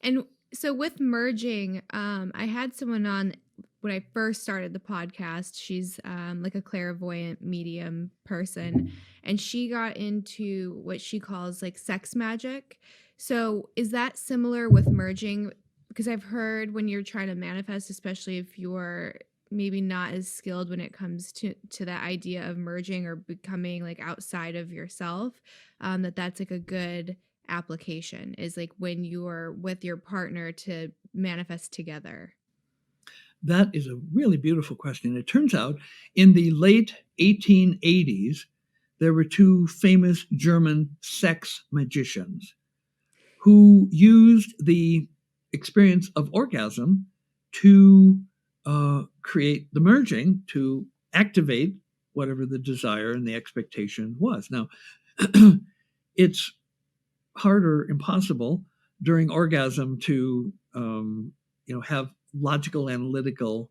And so with merging, I had someone on when I first started the podcast. She's like a clairvoyant medium person, and she got into what she calls like sex magic. So is that similar with merging? Because I've heard when you're trying to manifest, especially if you're maybe not as skilled when it comes to that idea of merging or becoming like outside of yourself, that's like a good application is like when you're with your partner to manifest together. That is a really beautiful question. It turns out in the late 1880s, there were two famous German sex magicians who used the experience of orgasm to create the merging, to activate whatever the desire and the expectation was. Now, it's hard or impossible during orgasm to have logical, analytical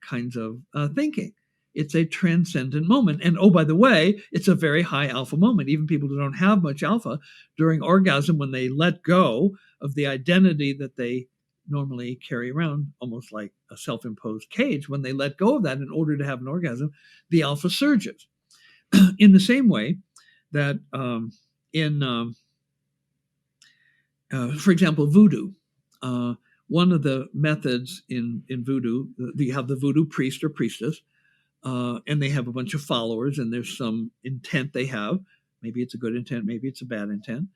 kinds of thinking. It's a transcendent moment. And oh, by the way, it's a very high alpha moment. Even people who don't have much alpha during orgasm, when they let go of the identity that they normally carry around, almost like a self imposed cage, when they let go of that in order to have an orgasm, the alpha surges. In the same way that for example, voodoo. One of the methods in voodoo, you have the voodoo priest or priestess, and they have a bunch of followers, and there's some intent they have. Maybe it's a good intent, maybe it's a bad intent.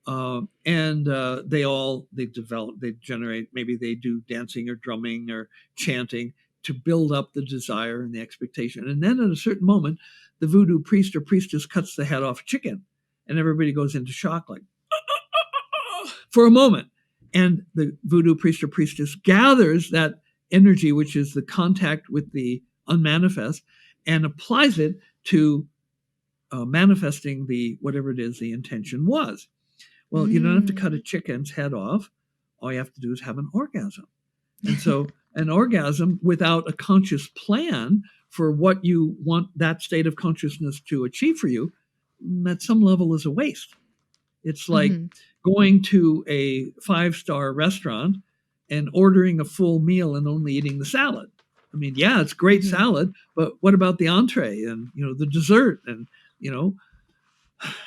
And they generate, maybe they do dancing or drumming or chanting to build up the desire and the expectation. And then at a certain moment, the voodoo priest or priestess cuts the head off a chicken, and everybody goes into shock, like, for a moment. And the voodoo priest or priestess gathers that energy, which is the contact with the unmanifest, and applies it to manifesting the whatever it is the intention was. Well, you don't have to cut a chicken's head off. All you have to do is have an orgasm. And so an orgasm without a conscious plan for what you want that state of consciousness to achieve for you, at some level is a waste. It's like going to a 5-star restaurant and ordering a full meal and only eating the salad. I mean, yeah, it's great salad, but what about the entree and, the dessert and,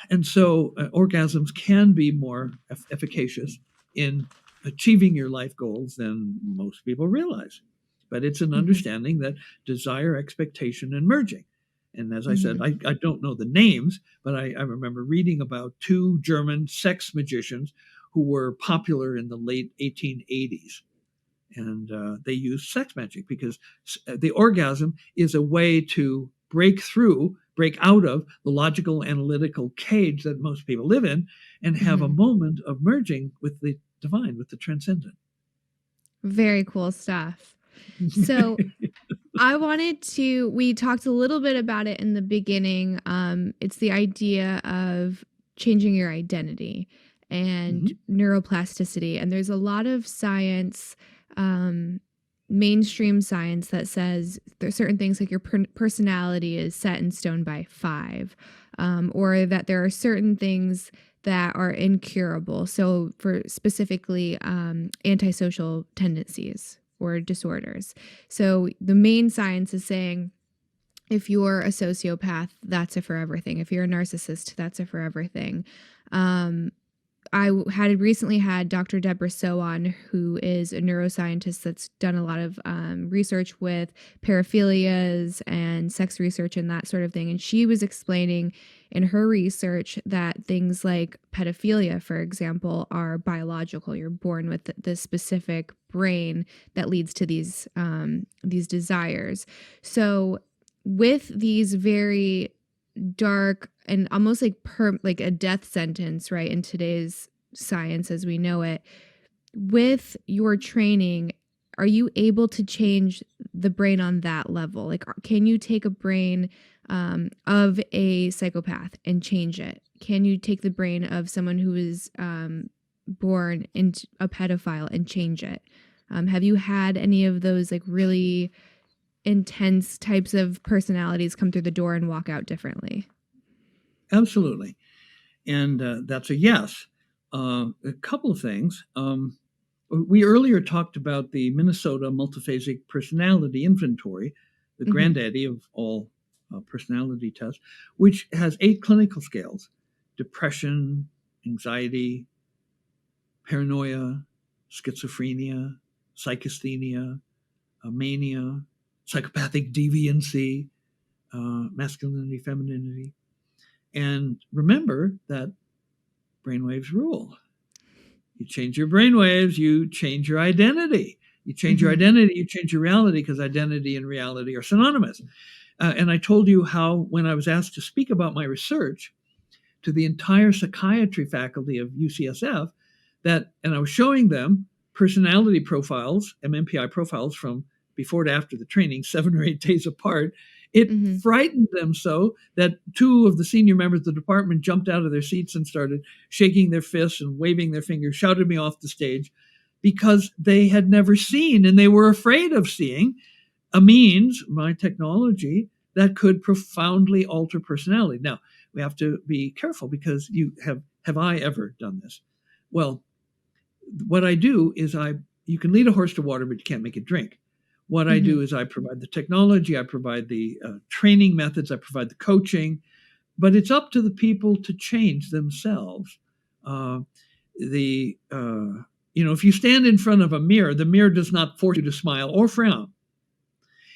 and so orgasms can be more efficacious in achieving your life goals than most people realize. But it's an understanding that desire, expectation, and merging. And as I said, I don't know the names, but I remember reading about two German sex magicians who were popular in the late 1880s. And they used sex magic because the orgasm is a way to break out of the logical, analytical cage that most people live in and have a moment of merging with the divine, with the transcendent. Very cool stuff. So we talked a little bit about it in the beginning. It's the idea of changing your identity and neuroplasticity. And there's a lot of science, mainstream science, that says there's certain things like your personality is set in stone by 5, or that there are certain things that are incurable. So for specifically antisocial tendencies or disorders. So the main science is saying if you're a sociopath, that's a forever thing. If you're a narcissist, that's a forever thing. I had recently had Dr. Deborah So on, who is a neuroscientist that's done a lot of research with paraphilias and sex research and that sort of thing. And she was explaining in her research that things like pedophilia, for example, are biological. You're born with the specific brain that leads to these desires. So with these very dark and almost like a death sentence, right, in today's science as we know it, with your training, are you able to change the brain on that level? Like, can you take a brain of a psychopath and change it? Can you take the brain of someone who is born into a pedophile and change it? Have you had any of those like really intense types of personalities come through the door and walk out differently? Absolutely. And that's a yes. A couple of things. We earlier talked about the Minnesota Multiphasic Personality Inventory, the granddaddy of all personality tests, which has 8 clinical scales: depression, anxiety, paranoia, schizophrenia, psychasthenia, mania, psychopathic deviancy, masculinity, femininity. And remember that brainwaves rule. You change your brainwaves, you change your identity. You change your identity, you change your reality, because identity and reality are synonymous. And I told you how, when I was asked to speak about my research to the entire psychiatry faculty of UCSF, and I was showing them personality profiles, MMPI profiles from before to after the training, 7 or 8 days apart. It frightened them so that 2 of the senior members of the department jumped out of their seats and started shaking their fists and waving their fingers, shouted me off the stage, because they had never seen, and they were afraid of seeing, a means, my technology, that could profoundly alter personality. Now, we have to be careful, because have I ever done this? Well, what I do is you can lead a horse to water, but you can't make it drink. What I do is I provide the technology, I provide the training methods, I provide the coaching, but it's up to the people to change themselves. If you stand in front of a mirror, the mirror does not force you to smile or frown.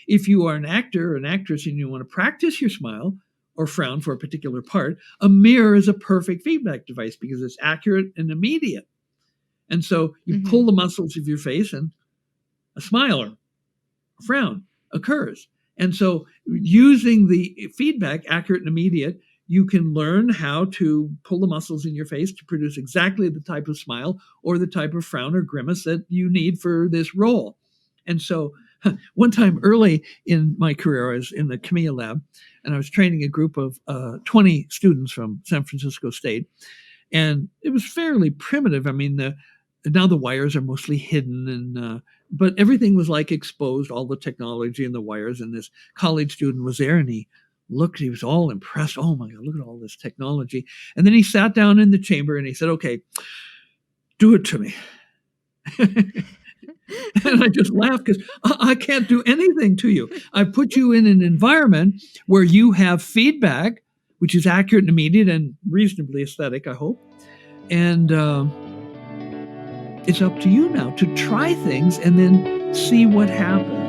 If you are an actor or an actress and you want to practice your smile or frown for a particular part, a mirror is a perfect feedback device, because it's accurate and immediate. And so you pull the muscles of your face, and a smile or a frown occurs. And so, using the feedback, accurate and immediate, you can learn how to pull the muscles in your face to produce exactly the type of smile or the type of frown or grimace that you need for this role. And so, one time early in my career, I was in the Camilla lab, and I was training a group of 20 students from San Francisco State. And it was fairly primitive. I mean, now the wires are mostly hidden, but everything was like exposed, all the technology and the wires. And this college student was there, and he was all impressed. Oh my God, look at all this technology. And then he sat down in the chamber and he said, "Okay, do it to me." And I just laughed, because I can't do anything to you. I put you in an environment where you have feedback, which is accurate and immediate and reasonably aesthetic, I hope. And it's up to you now to try things and then see what happens.